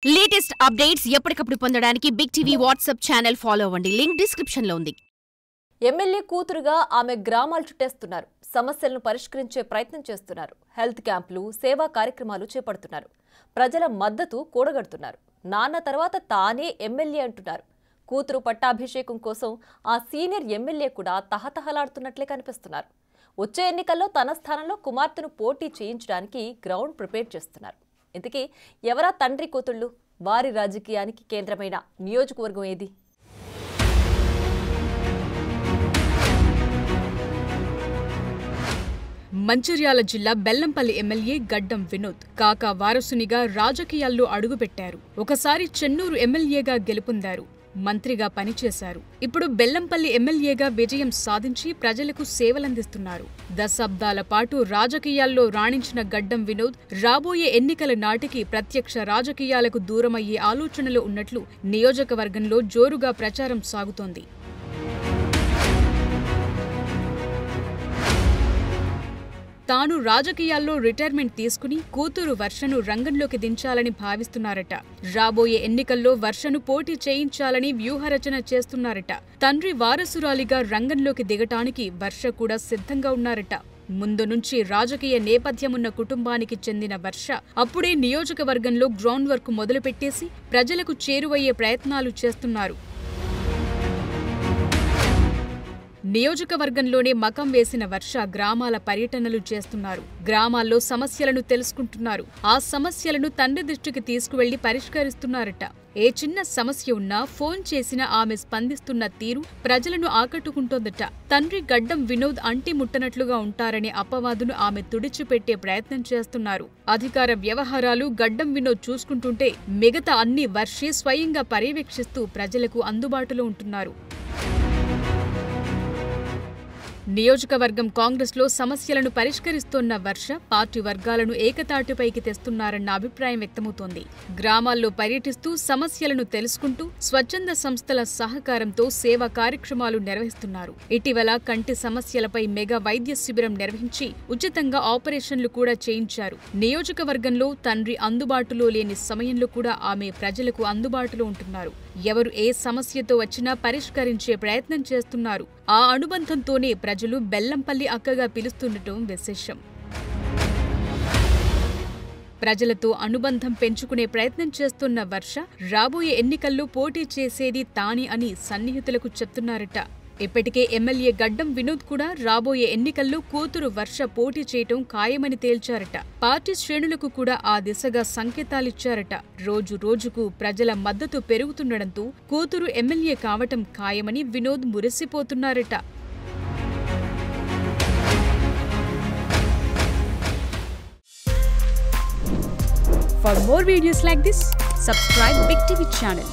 Latest updates ఎప్పటికప్పుడు పొందడానికి big TV WhatsApp channel follow అవ్వండి. లింక్ డిస్క్రిప్షన్ లో ఉంది. ఎమ్మెల్యే కూతురుగా ఆమె గ్రామాలు చుట్టేస్తున్నారు. సమస్యలను పరిష్కరించే ప్రయత్నం చేస్తున్నారు. హెల్త్ క్యాంపులు, సేవా కార్యక్రమాలు చేపడుతున్నారు. ప్రజల మద్దతు కూడగడుతున్నారు. నాన్న తర్వాత తానే ఎమ్మెల్యే అంటున్నారు. కూతురు పట్టాభిషేకం కోసం ఆ సీనియర్ ఎమ్మెల్యే కూడా తహతహలాడుతున్నట్లే కనిపిస్తున్నారు. వచ్చే ఎన్నికల్లో తన స్థానంలో కుమార్తెను పోటీ చేయించడానికి గ్రౌండ్ ప్రిపేర్ చేస్తున్నారు. ఇంతకీ ఎవరా తండ్రి కూతుళ్ళు? వారి రాజకీయానికి కేంద్రమైన నియోజకవర్గం ఏది? మంచిర్యాల జిల్లా బెల్లంపల్లి ఎమ్మెల్యే గడ్డం వినోద్ కాకా వారసునిగా రాజకీయాల్లో అడుగుపెట్టారు. ఒకసారి చెన్నూరు ఎమ్మెల్యేగా గెలుపొందారు. మంత్రిగా పనిచేశారు. ఇప్పుడు బెల్లంపల్లి ఎమ్మెల్యేగా విజయం సాధించి ప్రజలకు సేవలందిస్తున్నారు. దశాబ్దాల పాటు రాజకీయాల్లో రాణించిన గడ్డం వినోద్ రాబోయే ఎన్నికల నాటికి ప్రత్యక్ష రాజకీయాలకు దూరమయ్యే ఆలోచనలో ఉన్నట్లు నియోజకవర్గంలో జోరుగా ప్రచారం సాగుతోంది. తాను రాజకీయాల్లో రిటైర్మెంట్ తీసుకుని కూతురు వర్షను రంగంలోకి దించాలని భావిస్తున్నారట. రాబోయే ఎన్నికల్లో వర్షను పోటీ చేయించాలని వ్యూహరచన చేస్తున్నారట. తండ్రి వారసురాలిగా రంగంలోకి దిగటానికి వర్ష కూడా సిద్ధంగా ఉన్నారట. ముందు నుంచి రాజకీయ నేపథ్యమున్న కుటుంబానికి చెందిన వర్ష అప్పుడే నియోజకవర్గంలో గ్రౌండ్ వర్క్ మొదలుపెట్టేసి ప్రజలకు చేరువయ్యే ప్రయత్నాలు చేస్తున్నారు. నియోజకవర్గంలోనే మకం వేసిన వర్ష గ్రామాల పర్యటనలు చేస్తున్నారు. గ్రామాల్లో సమస్యలను తెలుసుకుంటున్నారు. ఆ సమస్యలను తండ్రి దృష్టికి తీసుకువెళ్లి పరిష్కరిస్తున్నారట. ఏ చిన్న సమస్య ఉన్నా ఫోన్ చేసినా ఆమె స్పందిస్తున్న తీరు ప్రజలను ఆకట్టుకుంటోందట. తండ్రి గడ్డం వినోద్ అంటి ముట్టనట్లుగా ఉంటారనే అపవాదును ఆమె తుడిచిపెట్టే ప్రయత్నం చేస్తున్నారు. అధికార వ్యవహారాలు గడ్డం వినోద్ చూసుకుంటుంటే మిగతా అన్ని వర్షే స్వయంగా పర్యవేక్షిస్తూ ప్రజలకు అందుబాటులో ఉంటున్నారు. నియోజకవర్గం కాంగ్రెస్లో సమస్యలను పరిష్కరిస్తోన్న వర్ష పార్టీ వర్గాలను ఏకతాటిపైకి తెస్తున్నారన్న అభిప్రాయం వ్యక్తమవుతోంది. గ్రామాల్లో పర్యటిస్తూ సమస్యలను తెలుసుకుంటూ స్వచ్ఛంద సంస్థల సహకారంతో సేవా కార్యక్రమాలు నిర్వహిస్తున్నారు. ఇటీవల కంటి సమస్యలపై మెగా వైద్య శిబిరం నిర్వహించి ఉచితంగా ఆపరేషన్లు కూడా చేయించారు. నియోజకవర్గంలో తండ్రి అందుబాటులో లేని సమయంలో కూడా ఆమె ప్రజలకు అందుబాటులో ఉంటున్నారు. ఎవరు ఏ సమస్యతో వచ్చినా పరిష్కరించే ప్రయత్నం చేస్తున్నారు. ఆ అనుబంధంతోనే ప్రజలు బెల్లంపల్లి అక్కగా పిలుస్తుండటం విశేషం. ప్రజలతో అనుబంధం పెంచుకునే ప్రయత్నం చేస్తున్న వర్ష రాబోయే ఎన్నికల్లో పోటీ చేసేది తానే అని సన్నిహితులకు చెప్తున్నారట. ఇప్పటికే ఎమ్మెల్యే గడ్డం వినోద్ కూడా రాబోయే ఎన్నికల్లో కూతురు వర్ష పోటీ చేయటం ఖాయమని తేల్చారట. పార్టీ శ్రేణులకు కూడా ఆ దిశగా సంకేతాలిచ్చారట. రోజు రోజుకు ప్రజల మద్దతు పెరుగుతుండటంతో కూతురు ఎమ్మెల్యే కావటం ఖాయమని Vinod మురిసిపోతున్నారట. For more videos like this, subscribe Big TV channel.